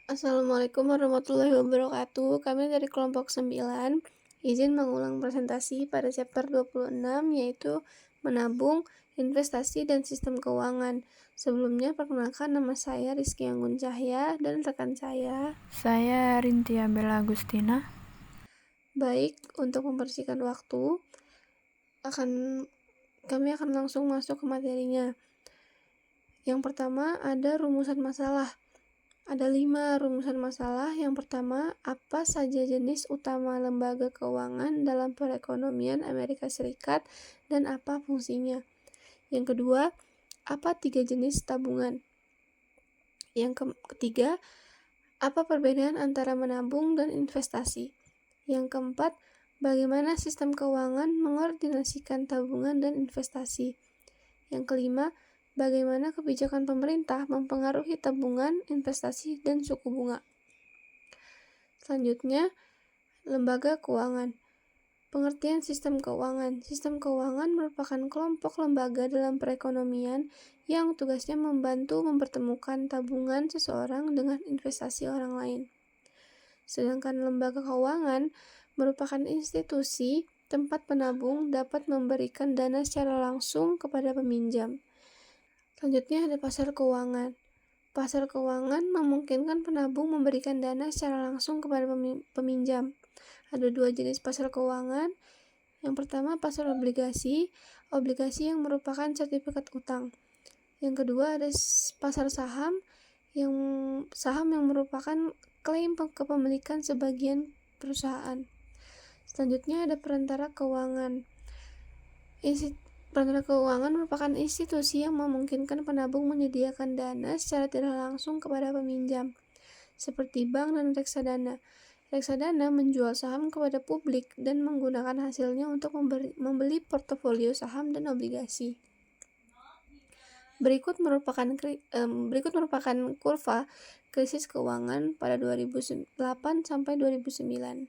Assalamualaikum warahmatullahi wabarakatuh. Kami dari kelompok 9 izin mengulang presentasi pada chapter 26 yaitu menabung, investasi, dan sistem keuangan. Sebelumnya perkenalkan, nama saya Rizky Anggun Cahya dan rekan saya. Saya Rintia Bella Agustina. Baik, untuk membersihkan waktu, kami akan langsung masuk ke materinya. Yang pertama ada rumusan masalah. Ada 5 rumusan masalah. Yang pertama, apa saja jenis utama lembaga keuangan dalam perekonomian Amerika Serikat dan apa fungsinya? Yang kedua, apa 3 jenis tabungan? Yang ketiga, apa perbedaan antara menabung dan investasi? Yang keempat, bagaimana sistem keuangan mengordinasikan tabungan dan investasi? Yang kelima, bagaimana kebijakan pemerintah mempengaruhi tabungan, investasi, dan suku bunga? Selanjutnya, lembaga keuangan. Pengertian sistem keuangan. Sistem keuangan merupakan kelompok lembaga dalam perekonomian yang tugasnya membantu mempertemukan tabungan seseorang dengan investasi orang lain. Sedangkan lembaga keuangan merupakan institusi tempat penabung dapat memberikan dana secara langsung kepada peminjam. Selanjutnya ada pasar keuangan. Pasar keuangan memungkinkan penabung memberikan dana secara langsung kepada peminjam. Ada 2 jenis pasar keuangan. Yang pertama, pasar obligasi. Obligasi yang merupakan sertifikat utang. Yang kedua, ada pasar saham yang merupakan klaim kepemilikan sebagian perusahaan. Selanjutnya ada perantara keuangan. Perantara keuangan merupakan institusi yang memungkinkan penabung menyediakan dana secara tidak langsung kepada peminjam, seperti bank dan reksadana. Reksadana menjual saham kepada publik dan menggunakan hasilnya untuk membeli portofolio saham dan obligasi. Berikut merupakan kurva krisis keuangan pada 2008 sampai 2009.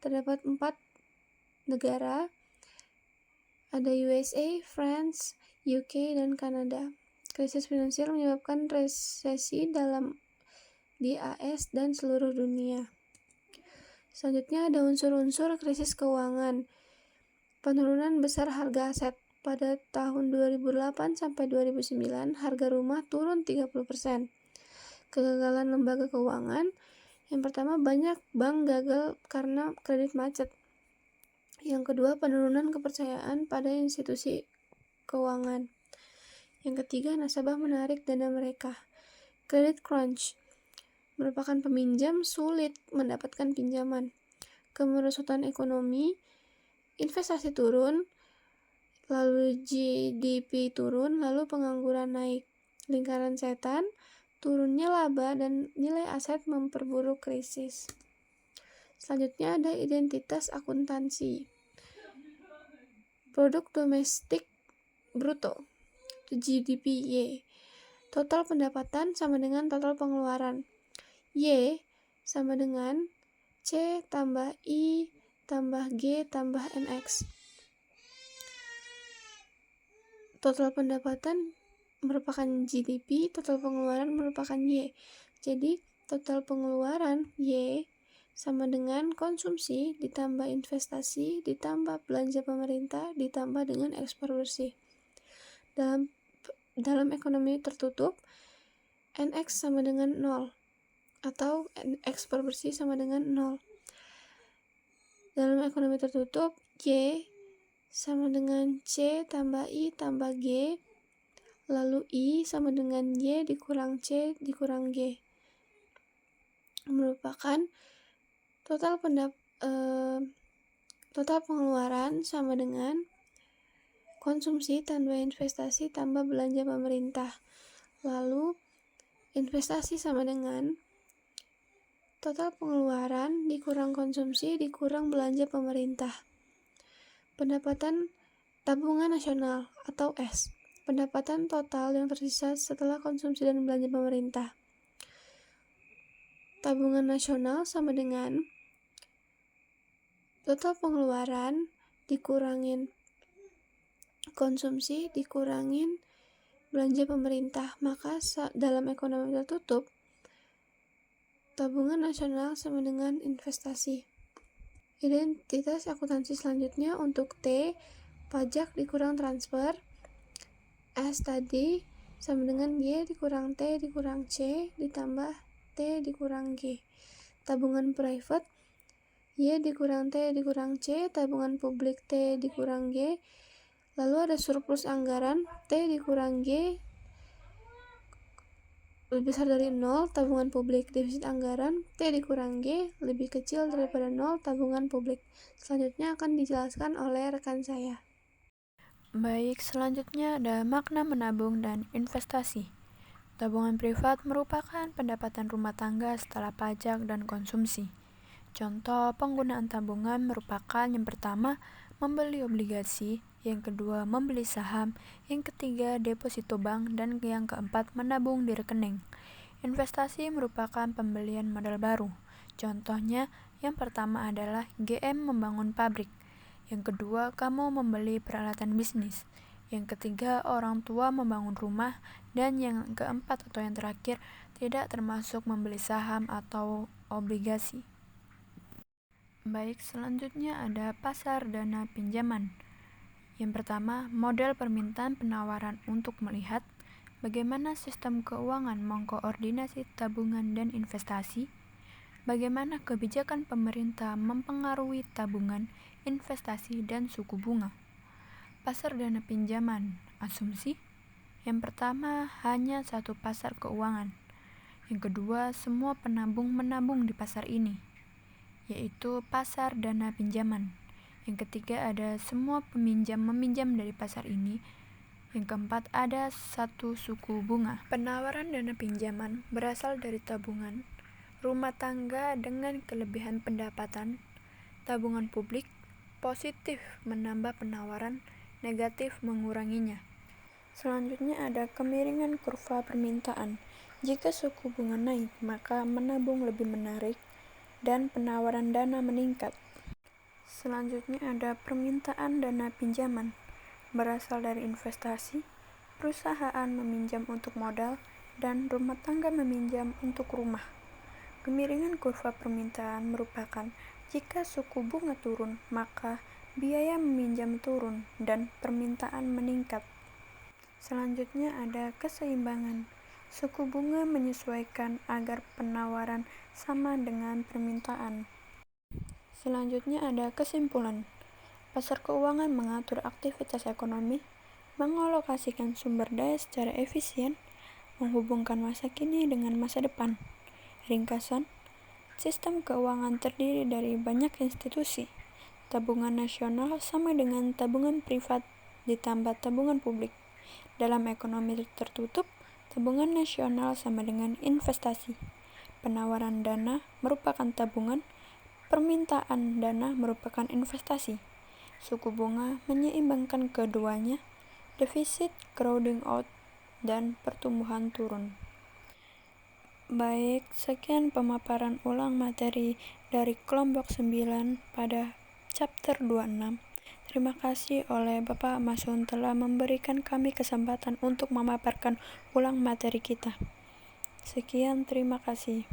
Terdapat 4 negara, ada USA, France, UK, dan Kanada. Krisis finansial menyebabkan resesi di AS dan seluruh dunia. Selanjutnya ada unsur-unsur krisis keuangan. Penurunan besar harga aset. Pada tahun 2008 sampai 2009, harga rumah turun 30%. Kegagalan lembaga keuangan. Yang pertama, banyak bank gagal karena kredit macet. Yang kedua, penurunan kepercayaan pada institusi keuangan. Yang ketiga, nasabah menarik dana mereka. Credit crunch. Merupakan peminjam sulit mendapatkan pinjaman. Kemerosotan ekonomi, investasi turun, lalu GDP turun, lalu pengangguran naik. Lingkaran setan, turunnya laba dan nilai aset memperburuk krisis. Selanjutnya ada identitas akuntansi. Produk domestik bruto, GDP Y. Total pendapatan sama dengan total pengeluaran. Y sama dengan C tambah I tambah G tambah NX. Total pendapatan merupakan GDP, total pengeluaran merupakan Y. Jadi, total pengeluaran Y sama dengan konsumsi ditambah investasi ditambah belanja pemerintah ditambah dengan ekspor bersih. Dalam ekonomi tertutup, NX sama dengan 0 atau ekspor bersih sama dengan 0. Dalam ekonomi tertutup, Y sama dengan C tambah I tambah G, lalu I sama dengan Y dikurang C dikurang G. Merupakan total pengeluaran sama dengan konsumsi tambah investasi tambah belanja pemerintah. Lalu investasi sama dengan total pengeluaran dikurang konsumsi dikurang belanja pemerintah. Pendapatan tabungan nasional atau S. Pendapatan total yang tersisa setelah konsumsi dan belanja pemerintah. Tabungan nasional sama dengan total pengeluaran dikurangin konsumsi dikurangin belanja pemerintah. Maka dalam ekonomi tertutup, Tabungan nasional sama dengan investasi. Identitas akuntansi selanjutnya untuk T, pajak dikurang transfer. S tadi sama dengan Y dikurang T dikurang C ditambah T dikurang G. Tabungan private, Y dikurang T dikurang C, tabungan publik T dikurang G. Lalu ada surplus anggaran, T dikurang G lebih besar dari 0, tabungan publik. Defisit anggaran, T dikurang G lebih kecil daripada 0, tabungan publik. Selanjutnya akan dijelaskan oleh rekan saya. Baik, selanjutnya ada makna menabung dan investasi. Tabungan privat merupakan pendapatan rumah tangga setelah pajak dan konsumsi. Contoh penggunaan tabungan merupakan yang pertama, membeli obligasi, yang kedua, membeli saham, yang ketiga, deposito bank, dan yang keempat, menabung di rekening. Investasi merupakan pembelian modal baru. Contohnya, yang pertama adalah GM membangun pabrik. Yang kedua, kamu membeli peralatan bisnis. Yang ketiga, orang tua membangun rumah. Dan yang keempat atau yang terakhir, tidak termasuk membeli saham atau obligasi. Baik, selanjutnya ada pasar dana pinjaman. Yang pertama, model permintaan penawaran untuk melihat bagaimana sistem keuangan mengkoordinasi tabungan dan investasi, bagaimana kebijakan pemerintah mempengaruhi tabungan, investasi, dan suku bunga. Pasar dana pinjaman, asumsi. Yang pertama, hanya satu pasar keuangan. Yang kedua, semua penabung menabung di pasar ini, yaitu pasar dana pinjaman. Yang ketiga, ada semua peminjam meminjam dari pasar ini. Yang keempat, ada satu suku bunga. Penawaran dana pinjaman berasal dari tabungan, rumah tangga dengan kelebihan pendapatan, tabungan publik, positif menambah penawaran, negatif menguranginya. Selanjutnya ada kemiringan kurva permintaan. Jika suku bunga naik, maka menabung lebih menarik dan penawaran dana meningkat. Selanjutnya ada permintaan dana pinjaman. Berasal dari investasi, perusahaan meminjam untuk modal, dan rumah tangga meminjam untuk rumah. Kemiringan kurva permintaan merupakan jika suku bunga turun, maka biaya meminjam turun dan permintaan meningkat. Selanjutnya ada keseimbangan. Suku bunga menyesuaikan agar penawaran sama dengan permintaan. Selanjutnya ada kesimpulan. Pasar keuangan mengatur aktivitas ekonomi, mengalokasikan sumber daya secara efisien, menghubungkan masa kini dengan masa depan. Ringkasan, sistem keuangan terdiri dari banyak institusi. Tabungan nasional sama dengan tabungan privat ditambah tabungan publik. Dalam ekonomi tertutup, tabungan nasional sama dengan investasi. Penawaran dana merupakan tabungan, permintaan dana merupakan investasi. Suku bunga menyeimbangkan keduanya, defisit crowding out, dan pertumbuhan turun. Baik, sekian pemaparan ulang materi dari kelompok 9 pada chapter 26. Terima kasih oleh Bapak Masun telah memberikan kami kesempatan untuk memaparkan ulang materi kita. Sekian, terima kasih.